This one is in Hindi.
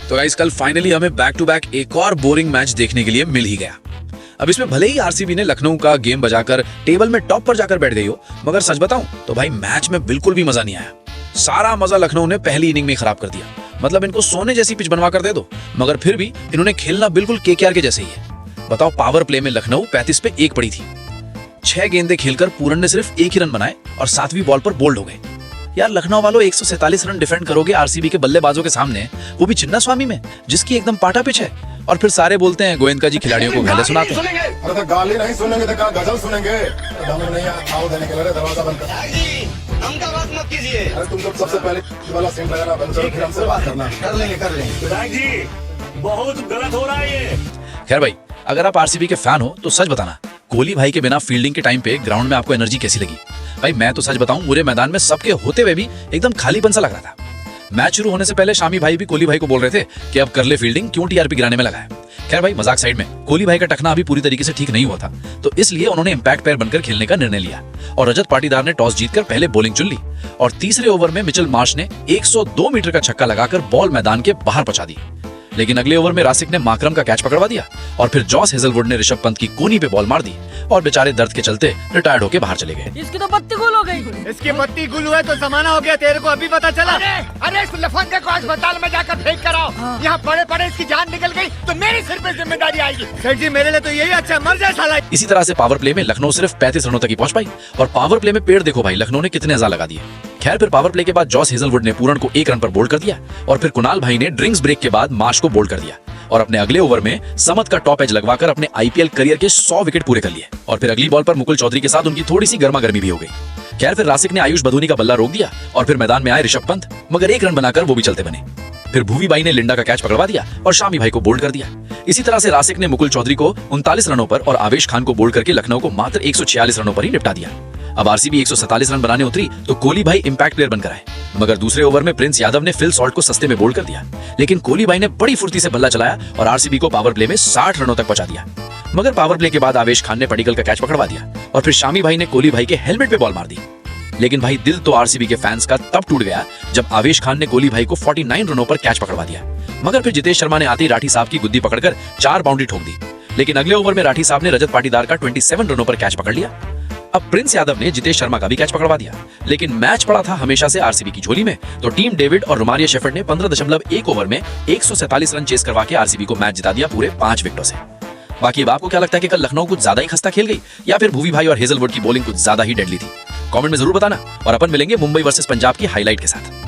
तो गाइस कल फाइनली हमें बैक टू बैक एक और बोरिंग मैच देखने के लिए मिल ही गया। अब इसमें भले ही आरसीबी ने लखनऊ का गेम बजाकर टेबल में टॉप पर जाकर बैठ गई हो, मगर सच बताऊं तो भाई मैच में बिल्कुल भी मजा नहीं आया। सारा मजा लखनऊ ने पहली इनिंग में खराब कर दिया। मतलब इनको सोने जैसी पिच बनवा कर दे दो, मगर फिर भी इन्होंने खेलना बिल्कुल केकेआर के जैसे ही है। बताओ, पावर प्ले में लखनऊ 35 पे 1 पड़ी थी। 6 गेंदें खेलकर पूरन ने सिर्फ 1 ही रन बनाए और 7वीं बॉल पर बोल्ड हो गए। यार लखनऊ वालों 147 रन डिफेंड करोगे आरसीबी के बल्लेबाजों के सामने, वो भी चिन्नास्वामी में जिसकी एकदम पाटा पिच है, और फिर सारे बोलते हैं गोयनका जी खिलाड़ियों को गाली सुनाते हैं। अरे तो गाली नहीं सुनेंगे तो क्या गजल सुनेंगे? नहीं आओ देने के लिए दरवाजा बंद कर। हमका बात मत कीजिए। अरे तुम लोग सबसे पहले वाला सीन लगाना बंद करो, फिर हमसे बात करना। कर लेंगे। विधायक जी बहुत गलत हो रहा है ये। खैर भाई, अगर आप आरसीबी के फैन हो तो सच बताना, कोहली भाई के बिना फील्डिंग के टाइम पे ग्राउंड में आपको एनर्जी कैसी लगी? भाई मैं तो सच बताऊं, पूरे मैदान में सबके होते हुए भी एकदम खालीपन सा लग रहा था। मैच शुरू होने से पहले शामी भाई भी कोहली भाई को बोल रहे थे कि अब कर ले फील्डिंग, क्यों टीआरपी गिराने में लगा है। खैर भाई मजाक साइड में, कोहली भाई का टखना अभी पूरी तरीके से ठीक नहीं हुआ था, तो इसलिए उन्होंने इंपैक्ट प्लेयर बनकर खेलने का निर्णय लिया और रजत पाटीदार ने टॉस जीतकर पहले बॉलिंग चुन ली और तीसरे ओवर में मिचेल मार्श ने 102 मीटर का छक्का लगाकर बॉल मैदान के बाहर पहुंचा दी। लेकिन अगले ओवर में रासिक ने माकरम का कैच पकड़वा दिया और फिर जॉस हेजलवुड ने ऋषभ पंत की कोनी पे बॉल मार दी और बेचारे दर्द के चलते रिटायर्ड होकर बाहर चले गए। इसकी तो बत्ती गुल हो गई। इसकी बत्ती गुल हुआ तो जमाना हो गया, तेरे को अभी पता चला? अरे इस लफंगे को अस्पताल में जाकर फेंक कर आओ। यहाँ पड़े पड़े इसकी जान निकल गई तो मेरी सिर पे जिम्मेदारी आएगी। सेठ जी मेरे लिए तो यही अच्छा, मर जाए साला। इसी तरह से पावर प्ले में लखनऊ सिर्फ 35 रनों तक ही पहुंच पाई और पावर प्ले में पेड़ देखो भाई, लखनऊ ने कितने हजार लगा दिए। खैर फिर पावर प्ले के बाद जॉस हेजलवुड ने पूरन को 1 रन पर बोल्ड कर दिया और फिर कुणाल भाई ने ड्रिंक्स ब्रेक के बाद मार्श को बोल्ड कर दिया और अपने अगले ओवर में समत का टॉप एज लगवाकर अपने आईपीएल करियर के 100 विकेट पूरे कर लिए और फिर अगली बॉल पर मुकुल चौधरी के साथ उनकी थोड़ी सी गर्मा गर्मी भी हो गई। खैर फिर रासिक ने आयुष बधूनी का बल्ला रोक दिया और फिर मैदान में आए ऋषभ पंत, मगर 1 रन बनाकर वो भी चलते बने। फिर भूवी बाई ने लिंडा का कैच पकड़वा दिया और शामी भाई को बोल्ड कर दिया। इसी तरह से रासिक ने मुकुल चौधरी को 39 रनों पर और आवेश खान को बोल्ड करके लखनऊ को मात्र 146 रनों पर ही निपटा दिया। अब आरसीबी 147 रन बनाने उतरी तो कोहली भाई इंपैक्ट प्लेयर बनकर आए, मगर दूसरे ओवर में प्रिंस यादव ने फिल सॉल्ट को सस्ते में बोल्ड कर दिया। लेकिन कोहली भाई ने बड़ी फुर्ती से बल्ला चलाया और आरसीबी को पावर प्ले में 60 रनों तक पहुंचा दिया। मगर पावर प्ले के बाद आवेश खान ने पडिक्कल का कैच पकड़वा दिया और फिर शामी भाई ने कोहली भाई के हेलमेट पे बॉल मार दी। लेकिन भाई दिल तो आरसीबी के फैंस का तब टूट गया जब आवेश खान ने कोहली भाई को 49 रनों पर कैच पकड़वा दिया, मगर फिर जितेश शर्मा ने आते ही राठी साहब की गुद्दी पकड़कर 4 बाउंड्री ठोक दी। लेकिन अगले ओवर में राठी साहब ने रजत पाटीदार का 27 रनों पर कैच पकड़ लिया। अब प्रिंस यादव ने जितेश शर्मा का भी कैच पकड़वा दिया। लेकिन मैच पड़ा था हमेशा से आरसीबी की झोली में, तो टीम डेविड और रोमारिया शेफर्ड ने 15.1 ओवर में 147 रन चेस करवा के आरसीबी को मैच जिता दिया पूरे 5 विकेटों से। बाकी अब आपको क्या लगता है कि कल लखनऊ कुछ ज्यादा ही खस्ता खेल गई या फिर भूवी भाई और हेजलवुड की बॉलिंग कुछ ज्यादा ही डेडली थी? कमेंट में जरूर बताना और अपन मिलेंगे मुंबई वर्सेस पंजाब की हाईलाइट के साथ।